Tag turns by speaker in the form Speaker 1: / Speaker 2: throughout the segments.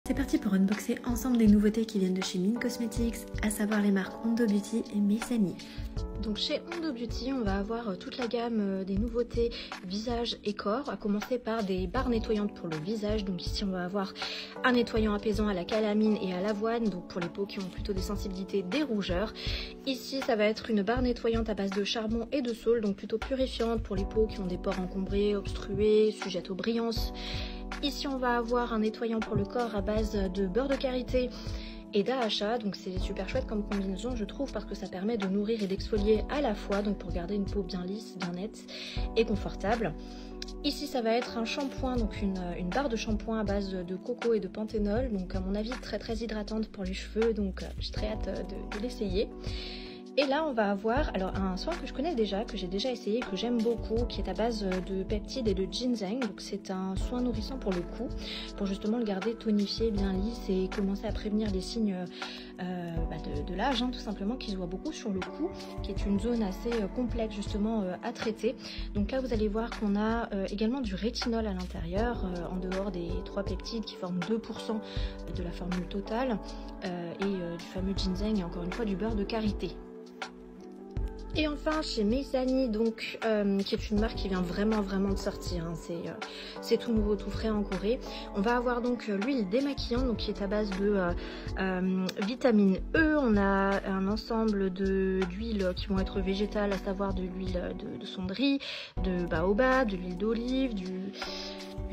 Speaker 1: C'est parti pour unboxer ensemble des nouveautés qui viennent de chez Mint Cosmetics, à savoir les marques Ondo Beauty et Missani.
Speaker 2: Donc chez Ondo Beauty, on va avoir toute la gamme des nouveautés visage et corps, à commencer par des barres nettoyantes pour le visage. Donc ici on va avoir un nettoyant apaisant à la calamine et à l'avoine, donc pour les peaux qui ont plutôt des sensibilités, des rougeurs. Ici ça va être une barre nettoyante à base de charbon et de saule, donc plutôt purifiante pour les peaux qui ont des pores encombrés, obstrués, sujettes aux brillances. Ici on va avoir un nettoyant pour le corps à base de beurre de karité et d'AHA, donc c'est super chouette comme combinaison je trouve, parce que ça permet de nourrir et d'exfolier à la fois, donc pour garder une peau bien lisse, bien nette et confortable. Ici ça va être un shampoing, donc une barre de shampoing à base de coco et de panthénol, donc à mon avis très hydratante pour les cheveux, donc j'ai très hâte de l'essayer. Et là on va avoir alors un soin que je connais déjà, que j'ai déjà essayé, que j'aime beaucoup, qui est à base de peptides et de ginseng. Donc c'est un soin nourrissant pour le cou, pour justement le garder tonifié, bien lisse et commencer à prévenir les signes de l'âge, tout simplement, qui se voit beaucoup sur le cou, qui est une zone assez complexe justement à traiter. Donc là vous allez voir qu'on a également du rétinol à l'intérieur, en dehors des 3 peptides qui forment 2% de la formule totale, et du fameux ginseng et encore une fois du beurre de karité. Et enfin chez Missani, donc qui est une marque qui vient vraiment de sortir, c'est tout nouveau, tout frais en Corée. On va avoir donc l'huile démaquillante, donc qui est à base de vitamine E. On a un ensemble d'huiles qui vont être végétales, à savoir de l'huile de cendri, de baobab, de l'huile d'olive, du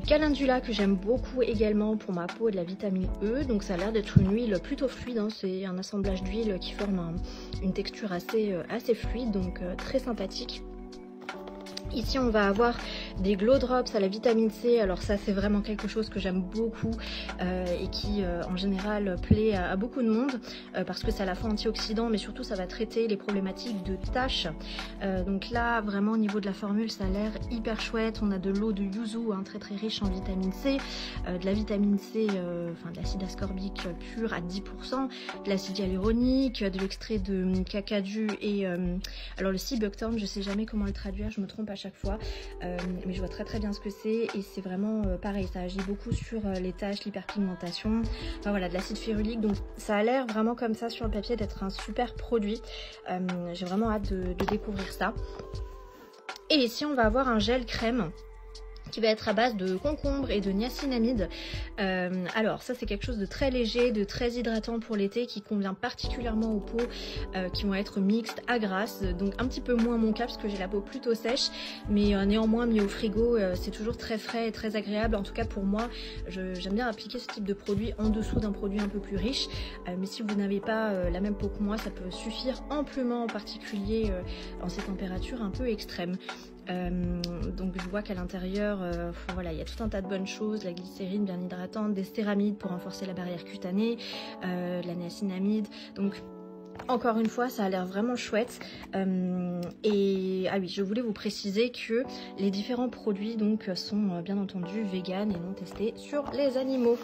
Speaker 2: calendula que j'aime beaucoup également pour ma peau, et de la vitamine E. Donc ça a l'air d'être une huile plutôt fluide, c'est un assemblage d'huiles qui forme une texture assez fluide, donc très sympathique. Ici on va avoir des Glow Drops à la vitamine C. Alors ça c'est vraiment quelque chose que j'aime beaucoup et qui en général plaît à beaucoup de monde, parce que c'est à la fois antioxydant, mais surtout ça va traiter les problématiques de taches. Donc là vraiment au niveau de la formule ça a l'air hyper chouette. On a de l'eau de yuzu, très riche en vitamine C, de la vitamine C, de l'acide ascorbique pur à 10%, de l'acide hyaluronique, de l'extrait de cacadu et alors le sea buckthorn, je sais jamais comment le traduire, je me trompe à chaque fois, mais je vois très bien ce que c'est, et c'est vraiment pareil, ça agit beaucoup sur les taches, l'hyperpigmentation, voilà, de l'acide férulique. Donc ça a l'air vraiment comme ça sur le papier d'être un super produit. J'ai vraiment hâte de découvrir ça. Et ici on va avoir un gel crème qui va être à base de concombre et de niacinamide. Alors ça c'est quelque chose de très léger, de très hydratant pour l'été, qui convient particulièrement aux peaux qui vont être mixtes à grasses, donc un petit peu moins mon cas parce que j'ai la peau plutôt sèche, mais néanmoins mis au frigo c'est toujours très frais et très agréable. En tout cas pour moi, j'aime bien appliquer ce type de produit en dessous d'un produit un peu plus riche, mais si vous n'avez pas la même peau que moi, ça peut suffire amplement, en particulier en ces températures un peu extrêmes. Donc je vois qu'à l'intérieur voilà, il y a tout un tas de bonnes choses, la glycérine bien hydratante, des céramides pour renforcer la barrière cutanée, de la niacinamide. Donc encore une fois, ça a l'air vraiment chouette. Et ah oui, je voulais vous préciser que les différents produits donc sont bien entendu vegan et non testés sur les animaux.